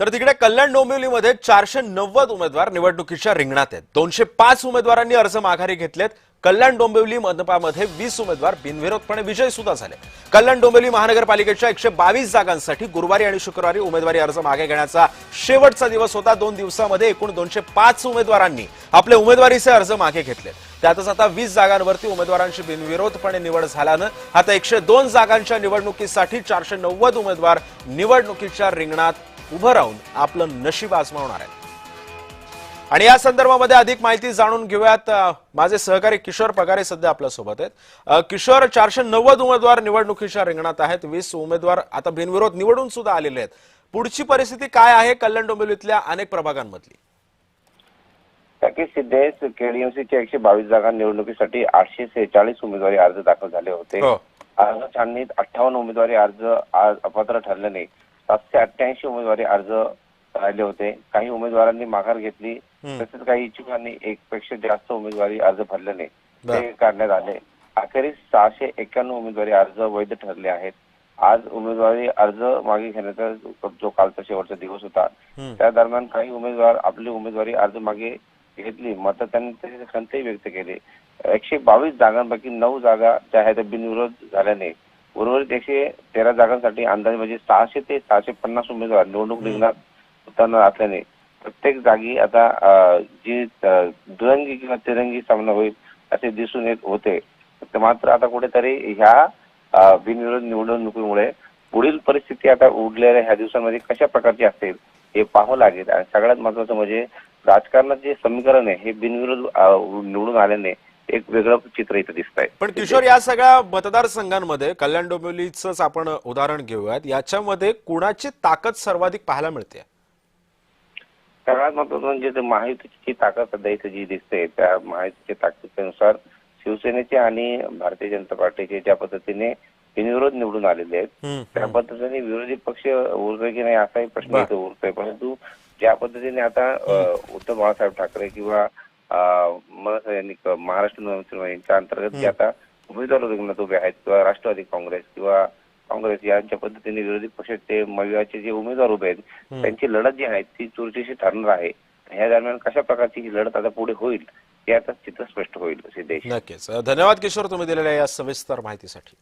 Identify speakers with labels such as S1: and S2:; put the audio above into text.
S1: तर तिकडे कल्याण डोंबिवलीमध्ये 490 उमेदवार निवडणुकीच्या रिंगणात आहेत। 205 उमेदवारांनी अर्ज माघारी घेतलेत। कल्याण डोंबिवली मनपामध्ये 20 उमेदवार बिनविरोधपणे विजयी सुद्धा झाले। कल्याण डोंबिवली महानगरपालिकेच्या 122 जागांसाठी गुरुवारी आणि शुक्रवारी उमेदवारी अर्ज मागे घेण्याचा शेवटचा दिवस होता। 2 दिवसांमध्ये एकूण 205 उमेदवारांनी आपले उमेदवारीचे अर्ज मागे घेतले। त्यातच आता 20 जागांवरती उमेदवारांची बिनविरोधपणे निवड झाल्यानं आता 102 जागांच्या निवडणुकीसाठी 490 उमेदवार निवडणुकीच्या रिंगणात उभं राहून आपलं नशीब आजमावणार आहेत। आणि या संदर्भामध्ये अधिक माहिती जाणून घेऊयात। माझे सहकारी किशोर पगारे सध्या आपल्या सोबत आहेत। किशोर, 490 उमेदवार निवडणुकीच्या रिंगणात आहेत। 20 उमेदवार आता बिनविरोध निवडून सुद्धा आलेले आहेत। पुढची परिस्थिती काय आहे कल्याण डोंबिवलीतल्या अनेक प्रभागांमधली?
S2: नक्कीच सिद्धेश, केडीएमसीच्या 122 जागा निवडणुकीसाठी 846 उमेदवारी अर्ज दाखल झाले होते। अर्ज छाननीत 58 उमेदवारी अर्ज आज अपात्र ठरल्याने 788 उमेदवारी अर्ज राहिले होते। काही उमेदवारांनी माघार घेतली, तसेच काही इच्छुकांनी एकपेक्षा जास्त उमेदवारी अर्ज भरल्याने ते काढण्यात आले। अखेरीस 691 उमेदवारी अर्ज वैध ठरले आहेत। आज उमेदवारी अर्ज मागे घेण्याचा जो कालचा शेवटचा दिवस होता, त्या दरम्यान काही उमेदवार आपली उमेदवारी अर्ज मागे घेतली, मात्र त्यांनी त्याची खंतही व्यक्त केली। 122 जागांपैकी 9 जागा ज्या आहेत बिनविरोध झाल्याने उर्वरित 113 जागांसाठी अंदाजे म्हणजे 600 ते 650 उमेदवार निवडणूक रिंगणात उतरणार असल्याने प्रत्येक जागी आता जी दुरंगी किंवा तिरंगी सामना होईल असे दिसून येत होते। मात्र आता कुठेतरी ह्या बिनविरोध निवडणुकीमुळे पुढील परिस्थिती आता उरलेल्या ह्या दिवसांमध्ये कशा प्रकारची असेल हे पाहावं लागेल। आणि सगळ्यात महत्त्वाचं म्हणजे राजकारणात जे समीकरण आहे हे बिनविरोध निवडून आल्याने एक वेगळं चित्र इथं दिसत आहे।
S1: पण किशोर, या सगळ्या मतदारसंघांमध्ये कल्याण डोंबिवलीचंच आपण उदाहरण घेऊयात, याच्यामध्ये कुणाची ताकद सर्वाधिक पाहायला मिळते?
S2: सगळ्यात महत्त्वाचं म्हणजे महायुतीची ताकद सध्या इथे जी दिसते, त्या महायुतीच्या ताकदीनुसार शिवसेनेचे आणि भारतीय जनता पार्टीचे ज्या पद्धतीने बिनविरोध निवडून आलेले आहेत, त्या पद्धतीने विरोधी पक्ष उरले की नाही असाही प्रश्न इथे उरतोय। परंतु ज्या पद्धतीने आता उद्धव बाळासाहेब ठाकरे किंवा मनसे यांनी महाराष्ट्र नवनिर्माण यांच्या अंतर्गत जे आता उमेदवार रिंगणात उभे आहेत, किंवा राष्ट्रवादी काँग्रेस किंवा काँग्रेस यांच्या पद्धतीने विरोधी पक्षाचे मवियाचे जे उमेदवार उभे आहेत, त्यांची लढत जी आहे ती चुरशीची ठरणार आहे। ह्या दरम्यान कशा प्रकारची ही लढत आता पुढे होईल हे आता चित्र स्पष्ट होईल। सिद्धेश,
S1: नक्कीच धन्यवाद किशोर, तुम्ही दिलेल्या या सविस्तर माहितीसाठी।